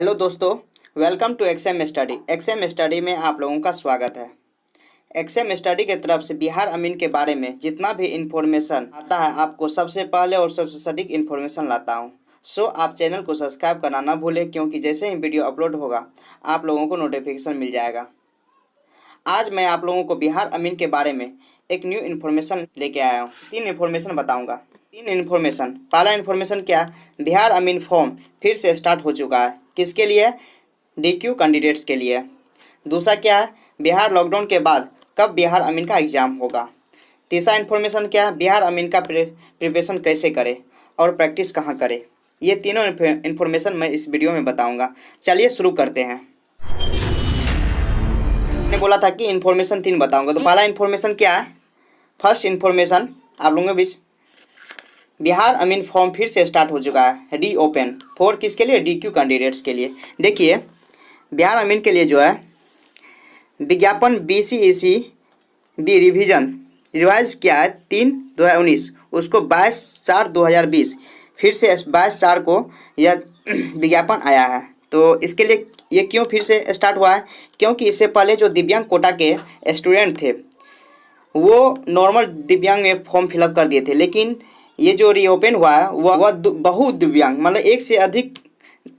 Hello दोस्तों, welcome to XM study. XM study में आप लोगों का स्वागत है। एक्सएम स्टडी के तरफ से बिहार अमीन के बारे में जितना भी इन्फॉर्मेशन आता है आपको सबसे पहले और सबसे सटीक इन्फॉर्मेशन लाता हूँ। सो आप चैनल को सब्सक्राइब करना ना भूलें, क्योंकि जैसे ही वीडियो अपलोड होगा आप लोगों को नोटिफिकेशन मिल जाएगा। आज मैं आप लोगों को बिहार अमीन के बारे में एक न्यू इन्फॉर्मेशन लेके आया हूँ। 3 इन्फॉर्मेशन बताऊँगा। 3 इन्फॉर्मेशन। पहला इन्फॉर्मेशन क्या, बिहार अमीन फॉर्म फिर से स्टार्ट हो चुका है। किसके लिए? DQ कैंडिडेट्स के लिए। दूसरा क्या है, बिहार लॉकडाउन के बाद कब बिहार अमीन का एग्ज़ाम होगा। तीसरा इन्फॉर्मेशन क्या है, बिहार अमीन का प्रिपरेशन कैसे करें और प्रैक्टिस कहाँ करें। ये तीनों इन्फॉर्मेशन मैं इस वीडियो में बताऊंगा। चलिए शुरू करते हैं। मैंने बोला था कि इन्फॉर्मेशन 3 बताऊंगा, तो पहला इन्फॉर्मेशन क्या है, फर्स्ट इन्फॉर्मेशन आप लोगों के बीच, बिहार अमीन फॉर्म फिर से स्टार्ट हो चुका है, रीओपन फॉर किसके लिए? DQ कैंडिडेट्स के लिए। देखिए, बिहार अमीन के लिए जो है विज्ञापन BCEC बी रिवाइज किया है 3/2019, उसको 22/4/2020 फिर से 22/4 को यह विज्ञापन आया है। तो इसके लिए ये क्यों फिर से स्टार्ट हुआ है? क्योंकि इससे पहले जो दिव्यांग कोटा के स्टूडेंट थे वो नॉर्मल दिव्यांग में फॉर्म फिलअप कर दिए थे, लेकिन ये जो रीओपन हुआ है वह बहुत दिव्यांग, मतलब एक से अधिक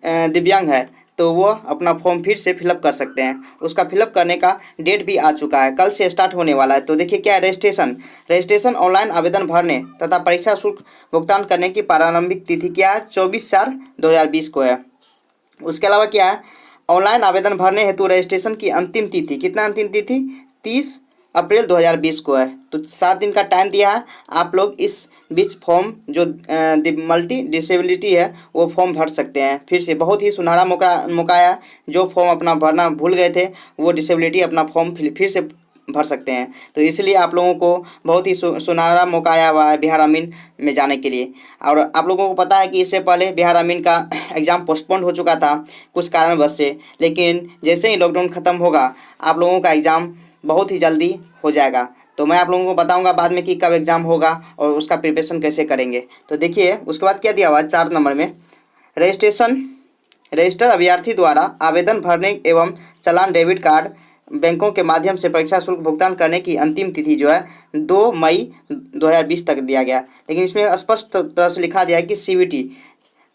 दिव्यांग है, तो वो अपना फॉर्म फिर से फिलअप कर सकते हैं। उसका फिलअप करने का डेट भी आ चुका है, कल से स्टार्ट होने वाला है। तो देखिए क्या है, रजिस्ट्रेशन ऑनलाइन आवेदन भरने तथा परीक्षा शुल्क भुगतान करने की प्रारंभिक तिथि क्या है? 24/4/2020 को है। उसके अलावा क्या है, ऑनलाइन आवेदन भरने हेतु रजिस्ट्रेशन की अंतिम तिथि, कितना अंतिम तिथि? 30 अप्रैल 2020 को है। तो 7 दिन का टाइम दिया है। आप लोग इस बीच फॉर्म जो मल्टी डिसेबिलिटी है वो फॉर्म भर सकते हैं। फिर से बहुत ही सुनहरा मौका है। जो फॉर्म अपना भरना भूल गए थे वो डिसेबिलिटी अपना फॉर्म फिर से भर सकते हैं। तो इसलिए आप लोगों को बहुत ही सुनहरा मौका आया हुआ है बिहार अमीन में जाने के लिए। और आप लोगों को पता है कि इससे पहले बिहार अमीन का एग्ज़ाम पोस्टपोन हो चुका था कुछ कारणवश से, लेकिन जैसे ही लॉकडाउन ख़त्म होगा आप लोगों का एग्ज़ाम बहुत ही जल्दी हो जाएगा। तो मैं आप लोगों को बताऊंगा बाद में कि कब एग्ज़ाम होगा और उसका प्रिपरेशन कैसे करेंगे। तो देखिए उसके बाद क्या दिया हुआ है 4 नंबर में, रजिस्टर अभ्यर्थी द्वारा आवेदन भरने एवं चालान डेबिट कार्ड बैंकों के माध्यम से परीक्षा शुल्क भुगतान करने की अंतिम तिथि जो है 2 मई 2020 तक दिया गया। लेकिन इसमें स्पष्ट तरह से लिखा दिया है कि CBT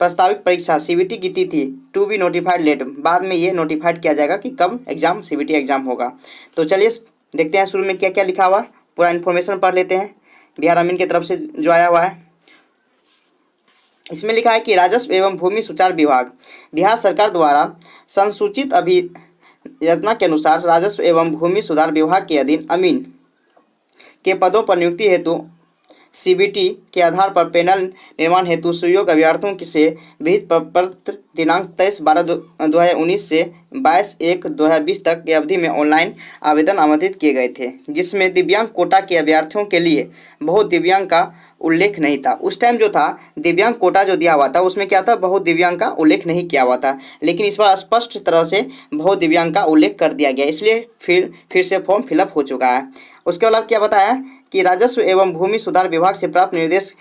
प्रस्तावित परीक्षा CBT की तिथि टू बी नोटिफाइड लेट, बाद में ये नोटिफाइड किया जाएगा कि कब एग्ज़ाम CBT एग्ज़ाम होगा। तो चलिए देखते हैं शुरू में क्या क्या लिखा हुआ, पूरा इन्फॉर्मेशन पढ़ लेते हैं बिहार अमीन की तरफ से जो आया हुआ है। इसमें लिखा है कि राजस्व एवं भूमि सुचार विभाग बिहार सरकार द्वारा संसूचित अभियोजना के अनुसार राजस्व एवं भूमि सुधार विभाग के अधीन अमीन के पदों पर नियुक्ति हेतु CBT के आधार पर पैनल निर्माण हेतु सुयोग्य अभ्यर्थियों से विहित प्रपत्र दिनांक 23/12/2019 से 22/1/2020 तक की अवधि में ऑनलाइन आवेदन आमंत्रित किए गए थे, जिसमें दिव्यांग कोटा के अभ्यर्थियों के लिए बहुत दिव्यांग का उल्लेख नहीं था। उस टाइम जो था दिव्यांग कोटा जो दिया हुआ था उसमें क्या था, बहुत दिव्यांग का उल्लेख नहीं किया हुआ था, लेकिन इस बार स्पष्ट तरह से बहुत दिव्यांग का उल्लेख कर दिया गया, इसलिए फिर से फॉर्म फिलअप हो चुका है। उसके बाद क्या बताया कि राजस्व एवं भूमि सुधार विभाग से प्राप्त निर्देश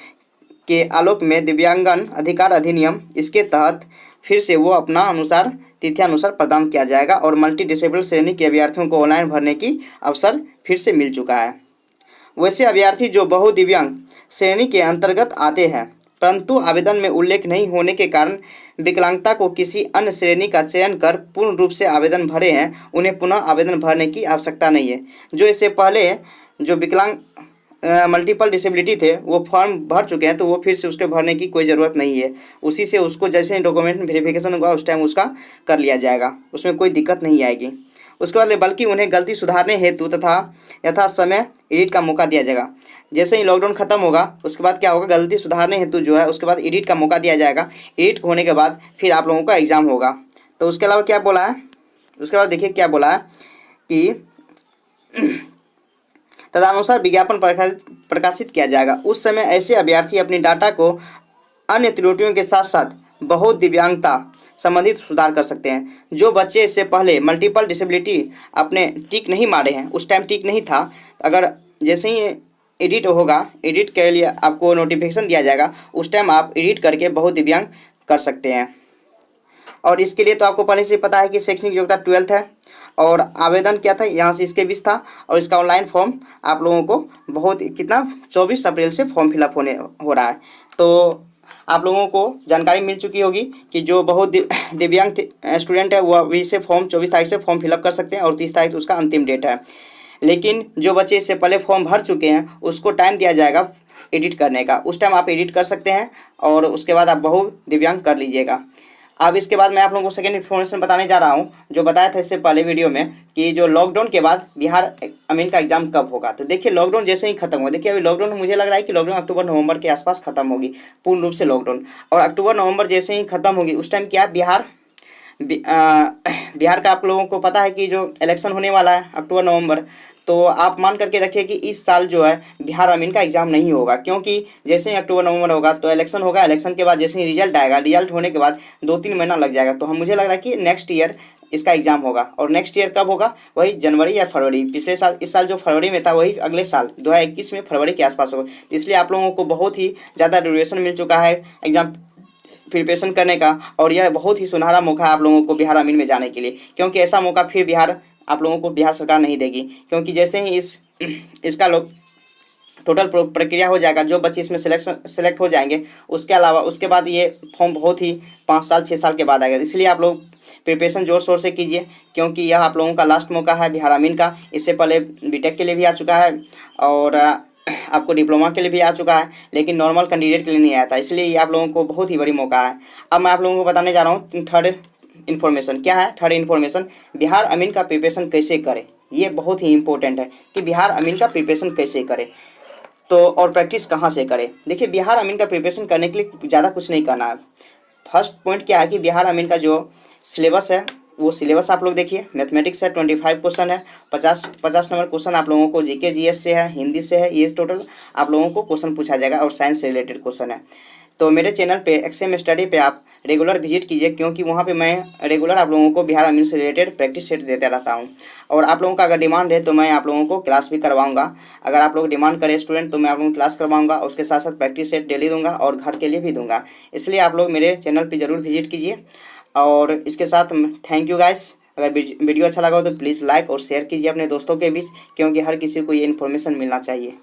के आलोक में दिव्यांगन अधिकार अधिनियम इसके तहत फिर से वो अपना अनुसार तिथ्यानुसार प्रदान किया जाएगा और मल्टी डिसेबल श्रेणी के अभ्यर्थियों को ऑनलाइन भरने की अवसर फिर से मिल चुका है। वैसे अभ्यर्थी जो बहुदिव्यांग श्रेणी के अंतर्गत आते हैं परंतु आवेदन में उल्लेख नहीं होने के कारण विकलांगता को किसी अन्य श्रेणी का चयन कर पूर्ण रूप से आवेदन भरे हैं, उन्हें पुनः आवेदन भरने की आवश्यकता नहीं है। जो इससे पहले जो विकलांग मल्टीपल डिसेबिलिटी थे वो फॉर्म भर चुके हैं, तो वो फिर से उसके भरने की कोई ज़रूरत नहीं है। उसी से उसको जैसे ही डॉक्यूमेंट वेरिफिकेशन होगा उस टाइम उसका कर लिया जाएगा, उसमें कोई दिक्कत नहीं आएगी। उसके बाद बल्कि उन्हें गलती सुधारने हेतु तथा यथा समय एडिट का मौका दिया जाएगा। जैसे ही लॉकडाउन खत्म होगा उसके बाद क्या होगा, गलती सुधारने हेतु जो है उसके बाद एडिट का मौका दिया जाएगा। एडिट होने के बाद फिर आप लोगों का एग्ज़ाम होगा। तो उसके अलावा क्या बोला है, उसके बाद देखिए क्या बोला है कि तदनुसार विज्ञापन प्रकाशित किया जाएगा। उस समय ऐसे अभ्यर्थी अपनी डाटा को अन्य त्रुटियों के साथ साथ बहुत दिव्यांगता संबंधित सुधार कर सकते हैं। जो बच्चे इससे पहले मल्टीपल डिसेबिलिटी अपने टिक नहीं मारे हैं, उस टाइम टिक नहीं था, अगर जैसे ही एडिट होगा, एडिट के लिए आपको नोटिफिकेशन दिया जाएगा, उस टाइम आप एडिट करके बहुत दिव्यांग कर सकते हैं। और इसके लिए तो आपको पहले से पता है कि शैक्षणिक योग्यता 12th है। और आवेदन क्या था यहाँ से इसके 20 था। और इसका ऑनलाइन फॉर्म आप लोगों को बहुत कितना 24 अप्रैल से फॉर्म फिलअप हो रहा है। तो आप लोगों को जानकारी मिल चुकी होगी कि जो बहुत दिव्यांग स्टूडेंट है वो अभी से फॉर्म 24 तारीख से फॉर्म फिलअप कर सकते हैं और 30 तारीख उसका अंतिम डेट है। लेकिन जो बच्चे इससे पहले फॉर्म भर चुके हैं उसको टाइम दिया जाएगा एडिट करने का। उस टाइम आप एडिट कर सकते हैं और उसके बाद आप बहु दिव्यांग कर लीजिएगा। अब इसके बाद मैं आप लोगों को सेकेंड इन्फॉर्मेशन बताने जा रहा हूँ, जो बताया था इससे पहले वीडियो में कि जो लॉकडाउन के बाद बिहार अमीन का एग्जाम कब होगा। तो देखिए लॉकडाउन जैसे ही खत्म हुआ, देखिए अभी लॉकडाउन मुझे लग रहा है कि लॉकडाउन अक्टूबर नवंबर के आसपास खत्म होगी पूर्ण रूप से लॉकडाउन। और अक्टूबर नवंबर जैसे ही खत्म होगी उस टाइम क्या बिहार का आप लोगों को पता है कि जो इलेक्शन होने वाला है अक्टूबर नवंबर। तो आप मान करके रखिए कि इस साल जो है बिहार अमीन का एग्ज़ाम नहीं होगा, क्योंकि जैसे ही अक्टूबर नवंबर होगा तो इलेक्शन होगा। इलेक्शन के बाद जैसे ही रिजल्ट आएगा, रिजल्ट होने के बाद 2-3 महीना लग जाएगा। तो हम मुझे लग रहा है कि नेक्स्ट ईयर इसका एग्ज़ाम होगा। और नेक्स्ट ईयर कब होगा, वही जनवरी या फरवरी। पिछले साल, इस साल जो फरवरी में था वही अगले साल 2021 में फरवरी के आसपास होगा। इसलिए आप लोगों को बहुत ही ज़्यादा ड्यूरेशन मिल चुका है एग्ज़ाम प्रिपरेशन करने का। और यह बहुत ही सुनहरा मौका है आप लोगों को बिहार अमीन में जाने के लिए, क्योंकि ऐसा मौका फिर आप लोगों को बिहार सरकार नहीं देगी। क्योंकि जैसे ही इसका लोग टोटल प्रक्रिया हो जाएगा, जो बच्चे इसमें सेलेक्ट हो जाएंगे, उसके अलावा उसके बाद ये फॉर्म बहुत ही 5 साल 6 साल के बाद आएगा। इसलिए आप लोग प्रिपरेशन जोर शोर से कीजिए, क्योंकि यह आप लोगों का लास्ट मौका है बिहार अमीन का। इससे पहले बीटेक के लिए भी आ चुका है और आपको डिप्लोमा के लिए भी आ चुका है, लेकिन नॉर्मल कैंडिडेट के लिए नहीं आया था। इसलिए ये आप लोगों को बहुत ही बड़ी मौका है। अब मैं आप लोगों को बताने जा रहा हूँ थर्ड इन्फॉर्मेशन। क्या है थर्ड इन्फॉर्मेशन? बिहार अमीन का प्रिपरेशन कैसे करें। ये बहुत ही इंपॉर्टेंट है कि बिहार अमीन का प्रिपरेशन कैसे करें, तो और प्रैक्टिस कहाँ से करें। देखिए बिहार अमीन का प्रिपरेशन करने के लिए ज़्यादा कुछ नहीं करना है। फर्स्ट पॉइंट क्या है कि बिहार अमीन का जो सिलेबस है वो सिलेबस आप लोग देखिए। मैथमेटिक्स है 25 क्वेश्चन है, 50 नंबर क्वेश्चन आप लोगों को जीके जीएस से है, हिंदी से है। ये टोटल आप लोगों को क्वेश्चन पूछा जाएगा और साइंस से रिलेटेड क्वेश्चन है। तो मेरे चैनल पे एक्सएम स्टडी पे आप रेगुलर विजिट कीजिए, क्योंकि वहाँ पे मैं रेगुलर आप लोगों को बिहार अमीन से रिलेटेड प्रैक्टिस सेट देता रहता हूँ। और आप लोगों का अगर डिमांड है तो मैं आप लोगों को क्लास भी करवाऊँगा। अगर आप लोग डिमांड करें स्टूडेंट तो मैं आप लोगों को क्लास करवाऊँगा, उसके साथ साथ प्रैक्टिस सेट डेली दूंगा और घर के लिए भी दूंगा। इसलिए आप लोग मेरे चैनल पर ज़रूर विजिट कीजिए। और इसके साथ थैंक यू गाइस। अगर वीडियो अच्छा लगा हो तो प्लीज़ लाइक और शेयर कीजिए अपने दोस्तों के बीच, क्योंकि हर किसी को ये इन्फॉर्मेशन मिलना चाहिए।